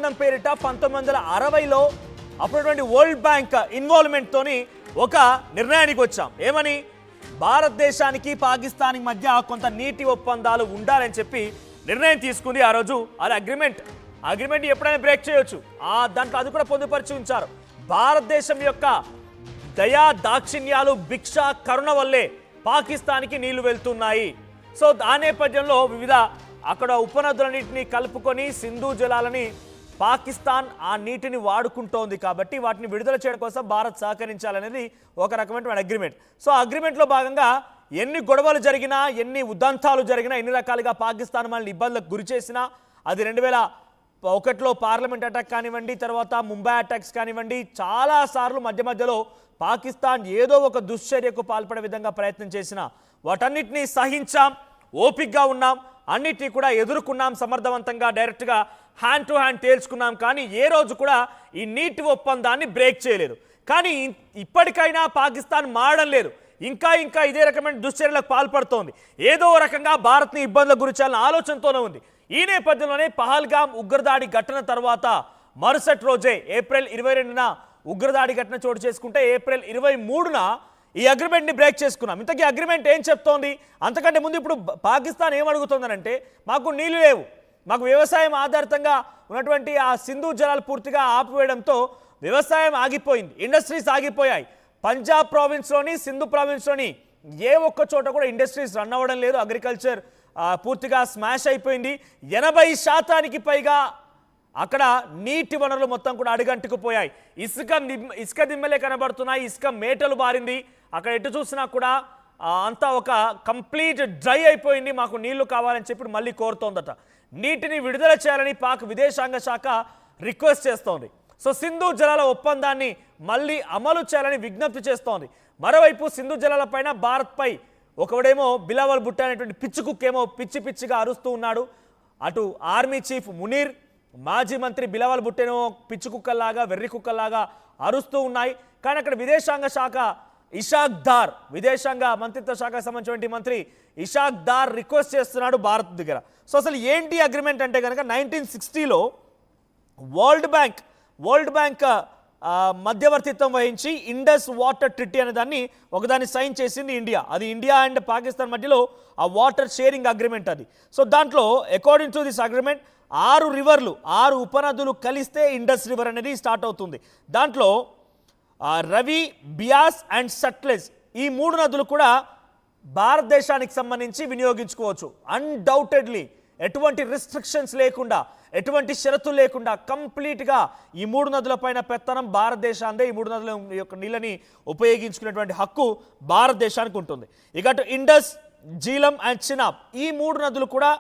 ఒప్పందం పేరిట 1960లో అప్పుడున్నటువంటి వరల్డ్ బ్యాంక్ ఇన్వాల్వ్మెంట్ తోని ఒక నిర్ణయానికి వచ్చాం. ఏమని? భారతదేశానికి పాకిస్తాన్కి మధ్య కొంత నీటి ఒప్పందాలు ఉండాలని చెప్పి నిర్ణయం తీసుకుంది ఆ రోజు. అది అగ్రిమెంట్ ఎప్పుడైనా బ్రేక్ చేయొచ్చు. దాంట్లో అది కూడా పొందుపరిచి ఉంచారు. భారతదేశం యొక్క దయా దాక్షిణ్యాలు భిక్ష కరుణ వల్లే పాకిస్తాన్కి నీళ్లు వెళ్తున్నాయి. సో ఆ నేపథ్యంలో వివిధ అక్కడ ఉపనదులన్నింటినీ కలుపుకొని సింధు జలాలని పాకిస్తాన్ ఆ నీటిని వాడుకుంటోంది కాబట్టి వాటిని విడుదల చేయడం కోసం భారత్ సహకరించాలనేది ఒక రకమైన అగ్రిమెంట్. సో అగ్రిమెంట్లో భాగంగా ఎన్ని గొడవలు జరిగినా, ఎన్ని ఉదంతాలు జరిగినా, ఎన్ని రకాలుగా పాకిస్తాన్ మనల్ని ఇబ్బందులకు గురి చేసినా, అది 2001లో పార్లమెంట్ అటాక్ కానివ్వండి, తర్వాత ముంబై అటాక్స్ కానివ్వండి, చాలాసార్లు మధ్యలో పాకిస్తాన్ ఏదో ఒక దుశ్చర్యకు పాల్పడే విధంగా ప్రయత్నం చేసిన వాటన్నిటినీ సహించాం, ఓపికగా ఉన్నాం, అన్నిటినీ కూడా ఎదుర్కొన్నాం సమర్థవంతంగా, డైరెక్ట్గా హ్యాండ్ టు హ్యాండ్ తేల్చుకున్నాం. కానీ ఏ రోజు కూడా ఈ నీటి ఒప్పందాన్ని బ్రేక్ చేయలేదు. కానీ ఇప్పటికైనా పాకిస్తాన్ మారడం లేదు, ఇంకా ఇదే రకమైన దుశ్చర్యలకు పాల్పడుతోంది. ఏదో రకంగా భారత్ని ఇబ్బందులకు గురి చేయాలన్న ఆలోచనతోనే ఉంది. ఈ నేపథ్యంలోనే పహల్గామ్ ఉగ్రదాడి ఘటన తర్వాత మరుసటి రోజే ఏప్రిల్ 22న ఉగ్రదాడి ఘటన చోటు చేసుకుంటే ఏప్రిల్ 23న ఈ అగ్రిమెంట్ని బ్రేక్ చేసుకున్నాం. ఇంతకీ అగ్రిమెంట్ ఏం చెప్తోంది? అంతకంటే ముందు ఇప్పుడు పాకిస్తాన్ ఏమడుగుతుందనంటే, మాకు నీళ్లు లేవు, మాకు వ్యవసాయం ఆధారితంగా ఉన్నటువంటి ఆ సింధు జలాలు పూర్తిగా ఆపివేయడంతో వ్యవసాయం ఆగిపోయింది, ఇండస్ట్రీస్ ఆగిపోయాయి. పంజాబ్ ప్రావిన్స్లోని, సింధు ప్రావిన్స్లోని ఏ ఒక్క చోట కూడా ఇండస్ట్రీస్ రన్ అవ్వడం లేదు. అగ్రికల్చర్ పూర్తిగా స్మాష్ అయిపోయింది. 80% పైగా అక్కడ నీటి వనరులు మొత్తం కూడా అడుగంటుకుపోయాయి. ఇసుక దిమ్మలే కనబడుతున్నాయి, ఇసుక మేటలు బారింది. అక్కడ ఎటు చూసినా కూడా అంతా ఒక కంప్లీట్ డ్రై అయిపోయింది. మాకు నీళ్లు కావాలని చెప్పి మళ్ళీ కోరుతోందట. నీటిని విడుదల చేయాలని పాక్ విదేశాంగ శాఖ రిక్వెస్ట్ చేస్తోంది. సో సింధు జలాల ఒప్పందాన్ని మళ్ళీ అమలు చేయాలని విజ్ఞప్తి చేస్తోంది. మరోవైపు సింధు జలాలపైన భారత్పై ఒకడేమో బిలావల్ భుట్టో అనేటువంటి పిచ్చికుక్కేమో పిచ్చిగా అరుస్తూ ఉన్నాడు. అటు ఆర్మీ చీఫ్ మునీర్, మాజీ మంత్రి బిలావల్ భుట్టోనేమో పిచ్చి కుక్కల్లాగా, వెర్రి కుక్కల్లాగా అరుస్తూ ఉన్నాయి. కానీ అక్కడ విదేశాంగ శాఖ ఇషాక్ దార్, విదేశాంగ మంత్రిత్వ శాఖకు సంబంధించిన మంత్రి ఇషాక్ దార్ రిక్వెస్ట్ చేస్తున్నాడు భారత్ దగ్గర. సో అసలు ఏంటి అగ్రిమెంట్ అంటే కనుక 1960లో వరల్డ్ బ్యాంక్ మధ్యవర్తిత్వం వహించి ఇండస్ వాటర్ ట్రిటీ అనే దాన్ని ఒకదాన్ని సైన్ చేసింది ఇండియా. అది ఇండియా అండ్ పాకిస్తాన్ మధ్యలో ఆ వాటర్ షేరింగ్ అగ్రిమెంట్ అది. సో దాంట్లో అకార్డింగ్ టు దిస్ అగ్రిమెంట్ 6 రివర్లు, 6 ఉపనదులు కలిస్తే ఇండస్ రివర్ అనేది స్టార్ట్ అవుతుంది. దాంట్లో రవి, బియాస్ అండ్ సట్లెజ్ ఈ 3 నదులు కూడా భారతదేశానికి సంబంధించి వినియోగించుకోవచ్చు. అన్డౌటెడ్లీ ఎటువంటి రిస్ట్రిక్షన్స్ లేకుండా, ఎటువంటి షరతులు లేకుండా కంప్లీట్గా ఈ 3 నదుల పైన పెత్తనం భారతదేశాందే. ఈ 3 నదుల యొక్క నీళ్ళని ఉపయోగించుకునేటువంటి హక్కు భారతదేశానికి ఉంటుంది. ఇక అటు ఇండస్, జీలం అండ్ చినాబ్ ఈ 3 నదులు కూడా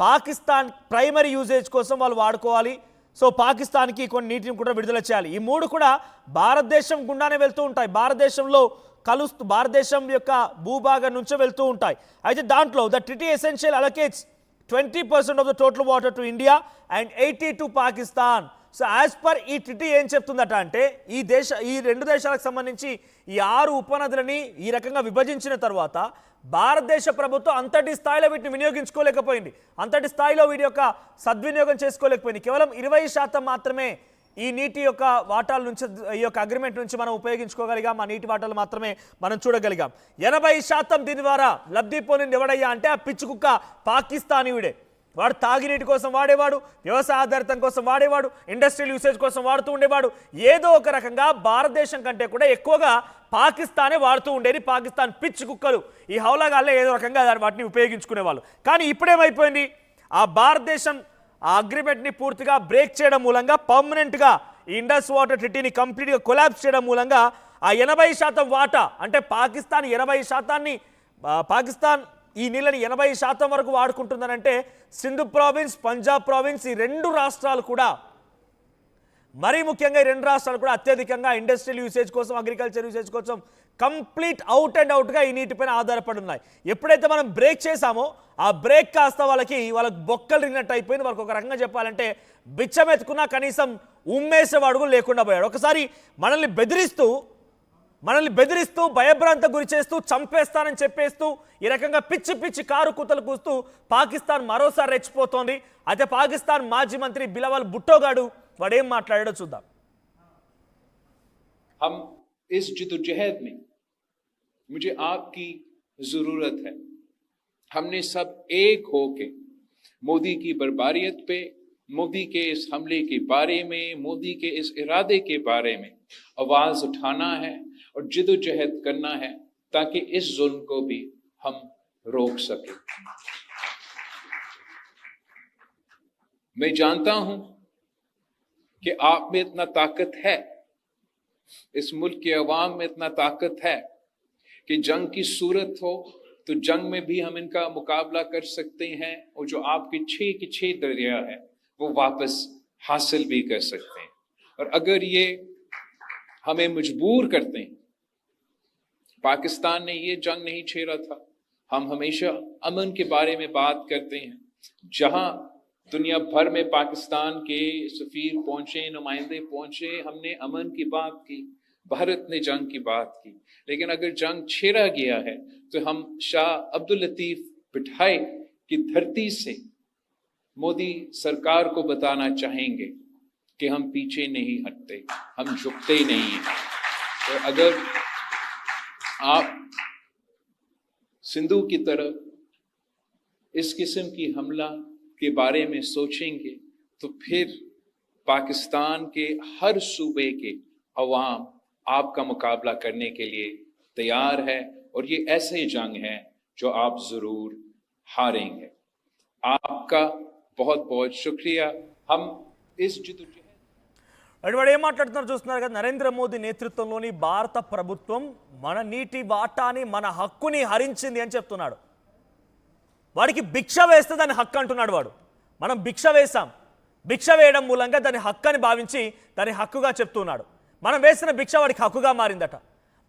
పాకిస్తాన్ ప్రైమరీ యూజేజ్ కోసం వాళ్ళు వాడుకోవాలి. సో పాకిస్తాన్కి కొన్ని నీటిని కూడా విడుదల చేయాలి. ఈ 3 కూడా భారతదేశం గుండానే వెళ్తూ ఉంటాయి, భారతదేశంలో కలుస్తూ భారతదేశం యొక్క భూభాగం నుంచే వెళ్తూ ఉంటాయి. అయితే దాంట్లో the treaty essential allocates 20% of the total water to India and 80 to Pakistan. So as per ఈ ట్రిటీ ఏం చెప్తుందట అంటే, ఈ 2 దేశాలకు సంబంధించి ఈ 6 ఉపనదులని ఈ రకంగా విభజించిన తర్వాత భారతదేశ ప్రభుత్వం అంతటి స్థాయిలో వీటిని వినియోగించుకోలేకపోయింది, అంతటి స్థాయిలో వీటి యొక్క సద్వినియోగం చేసుకోలేకపోయింది. కేవలం 20% మాత్రమే ఈ నీటి యొక్క వాటాల నుంచి, ఈ యొక్క అగ్రిమెంట్ నుంచి మనం ఉపయోగించుకోగలిగాం. ఆ నీటి వాటాలు మాత్రమే మనం చూడగలిగాం. 80% దీని ద్వారా లబ్ధి పొందింది ఎవడయ్యా అంటే ఆ పిచ్చి కుక్క పాకిస్తానీయుడే. వాడు తాగినీటి కోసం వాడేవాడు, వ్యవసాయ ఆధారితం కోసం వాడేవాడు, ఇండస్ట్రియల్ యూసేజ్ కోసం వాడుతూ ఉండేవాడు. ఏదో ఒక రకంగా భారతదేశం కంటే కూడా ఎక్కువగా పాకిస్తానే వాడుతూ ఉండేది. పాకిస్తాన్ పిచ్చి కుక్కలు ఈ హౌలాగాల్లో ఏదో రకంగా వాటిని ఉపయోగించుకునేవాళ్ళు. కానీ ఇప్పుడేమైపోయింది, ఆ భారతదేశం ఆ అగ్రిమెంట్ని పూర్తిగా బ్రేక్ చేయడం మూలంగా, పర్మనెంట్గా ఈ ఇండస్ వాటర్ ట్రిటీని కంప్లీట్గా కొలాప్స్ చేయడం మూలంగా ఆ 80% వాటా అంటే పాకిస్తాన్ 80%ని పాకిస్తాన్ ఈ నీళ్ళని 80% వరకు వాడుకుంటుందనంటే సింధు ప్రావిన్స్, పంజాబ్ ప్రావిన్స్ ఈ 2 రాష్ట్రాలు కూడా, మరీ ముఖ్యంగా ఈ 2 రాష్ట్రాలు కూడా అత్యధికంగా ఇండస్ట్రియల్ యూసేజ్ కోసం, అగ్రికల్చర్ యూసేజ్ కోసం కంప్లీట్ అవుట్గా ఈ నీటిపైన ఆధారపడి ఉన్నాయి. ఎప్పుడైతే మనం బ్రేక్ చేసామో ఆ బ్రేక్ కాస్త వాళ్ళకి బొక్కలు రిగినట్టు అయిపోయింది. వాళ్ళకి ఒక రకంగా చెప్పాలంటే బిచ్చమెత్తుకున్నా కనీసం ఉమ్మేసేవాడు కూడా లేకుండా పోయాడు. ఒకసారి మనల్ని బెదిరిస్తూ భయభ్రాంత గురి చేస్తూ చంపేస్తానని చెప్పేస్తూ ఈ రకంగా పిచ్చి కారు కూతలు కూస్తూ పాకిస్తాన్ మరోసారి రెచ్చిపోతోంది. అయితే పాకిస్తాన్ మాజీ మంత్రి బిలావల్ భుట్టో గాడు వాడేం మాట్లాడాడో చూద్దాం. हम इस जिद्दोजहद में मुझे आपकी जरूरत है. हमने सब एक होके मोदी की बर्बारियत पे, मोदी के इस हमले के बारे में, मोदी के इस इरादे के बारे में आवाज उठाना है और जिद्दोजहद करना है ताकि इस जुल्म को भी हम रोक सकें. मैं जानता हूं कि आप में इतना ताकत है, इस मुल्क के अवाम में इतना ताकत है कि जंग की सूरत हो तो जंग में भी हम इनका मुकाबला कर सकते हैं और जो आपके 6 के 6 दरिया है वो वापस हासिल भी कर सकते हैं. और अगर ये हमें मजबूर करते हैं, पाकिस्तान ने ये जंग नहीं छेड़ा था. हम हमेशा अमन के बारे में बात करते हैं. जहां दुनिया भर में पाकिस्तान के सफीर पहुंचे, नुमाइंदे पहुंचे, हमने अमन की बात की, भारत ने जंग की बात की. लेकिन अगर जंग छेड़ा गया है तो हम शाह अब्दुल लतीफ बिठाई की धरती से मोदी सरकार को बताना चाहेंगे कि हम पीछे नहीं हटते, हम झुकते ही नहीं हैं. तो अगर आप सिंधु की तरफ इस किस्म की हमला के बारे में सोचेंगे तो फिर पाकिस्तान के हर सूबे के अवाम आपका मुकाबला करने के लिए तैयार है और ये ऐसे जंग है जो आप जरूर हारेंगे. आपका बहुत बहुत शुक्रिया. हम इस వాడు ఏం మాట్లాడుతున్నారు చూస్తున్నారు కదా. నరేంద్ర మోదీ నేతృత్వంలోని భారత ప్రభుత్వం మన నీటి వాటాని, మన హక్కుని హరించింది అని చెప్తున్నాడు. వాడికి భిక్ష వేస్తే దాని హక్కు అంటున్నాడు వాడు. మనం భిక్ష వేసాం, భిక్ష వేయడం మూలంగా దాని హక్కు అని భావించి దాని హక్కుగా చెప్తున్నాడు. మనం వేసిన భిక్ష వాడికి హక్కుగా మారిందట.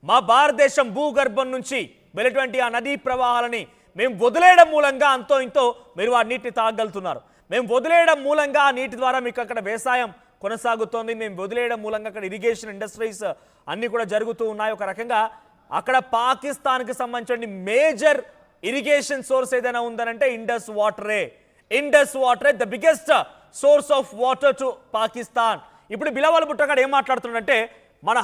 మా భారతదేశం భూగర్భం నుంచి వెళ్ళేటువంటి ఆ నదీ ప్రవాహాలని మేము వదిలేయడం మూలంగా అంతో ఇంతో మీరు ఆ నీటిని తాగలుగుతున్నారు. మేము వదిలేయడం మూలంగా ఆ నీటి ద్వారా మీకు అక్కడ వ్యవసాయం కొనసాగుతోంది. మేము వదిలేయడం మూలంగా అక్కడ ఇరిగేషన్ ఇండస్ట్రీస్ అన్నీ కూడా జరుగుతూ ఉన్నాయి. ఒక రకంగా అక్కడ పాకిస్తాన్కి సంబంధించిన మేజర్ ఇరిగేషన్ సోర్స్ ఏదైనా ఉందనంటే ఇండస్ వాటరే. ఇండస్ వాటరే the biggest source of water to Pakistan. ఇప్పుడు బిలవల్ భుట్టో ఏం మాట్లాడుతున్నాడంటే మన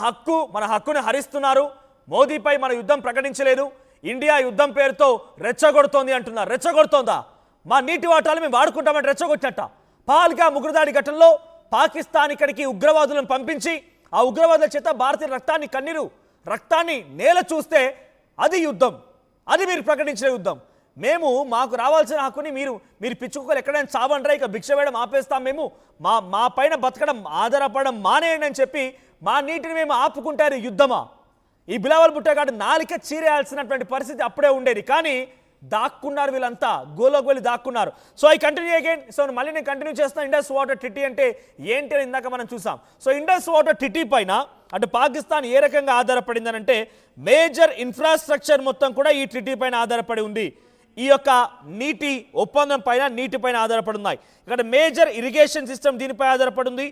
హక్కుని హరిస్తున్నారు, మోదీపై మన యుద్ధం ప్రకటించలేదు, ఇండియా యుద్ధం పేరుతో రెచ్చగొడుతోంది అంటున్నారు. రెచ్చగొడుతోందా? మా నీటి వాటాలు మేము వాడుకుంటామని రెచ్చగొట్టినట్ట. పహల్గామ్ ఉగ్రదాడి ఘటనలో పాకిస్తాన్ ఇక్కడికి ఉగ్రవాదులను పంపించి ఆ ఉగ్రవాదుల చేత భారతీయ రక్తాన్ని నేల చూస్తే అది యుద్ధం, అది మీరు ప్రకటించిన యుద్ధం. మాకు రావాల్సిన హక్కుని మీరు పిచ్చుకోలు ఎక్కడైనా చావండ్రా, ఇక భిక్ష వేయడం ఆపేస్తాం, మేము మా పైన బతకడం ఆధారపడడం మానేయండి అని చెప్పి మా నీటిని మేము ఆపుకుంటారు యుద్ధమా? ఈ బిలావల్ భుట్టో నాలిక చీరేయాల్సినటువంటి పరిస్థితి అప్పుడే ఉండేది. కానీ దాక్కున్నారు వీళ్ళంతా, గోలోకి వెళ్ళి దాక్కున్నారు. So I continue again. So మళ్ళీ నేను కంటిన్యూ చేస్తాను. ఇండస్ వాటర్ ట్రీటీ అంటే ఏంటి అని ఇందాక మనం చూసాం. సో ఇండస్ వాటర్ ట్రీటీ పైన అటు పాకిస్తాన్ ఏ రకంగా ఆధారపడిందని అంటే మేజర్ ఇన్ఫ్రాస్ట్రక్చర్ మొత్తం కూడా ఈ ట్రీటీ పైన ఆధారపడి ఉంది. ఈ యొక్క నీటి ఒప్పందం పైన, నీటిపైన ఆధారపడి ఉన్నాయి. ఇక్కడ మేజర్ ఇరిగేషన్ సిస్టమ్ దీనిపై ఆధారపడి ఉంది.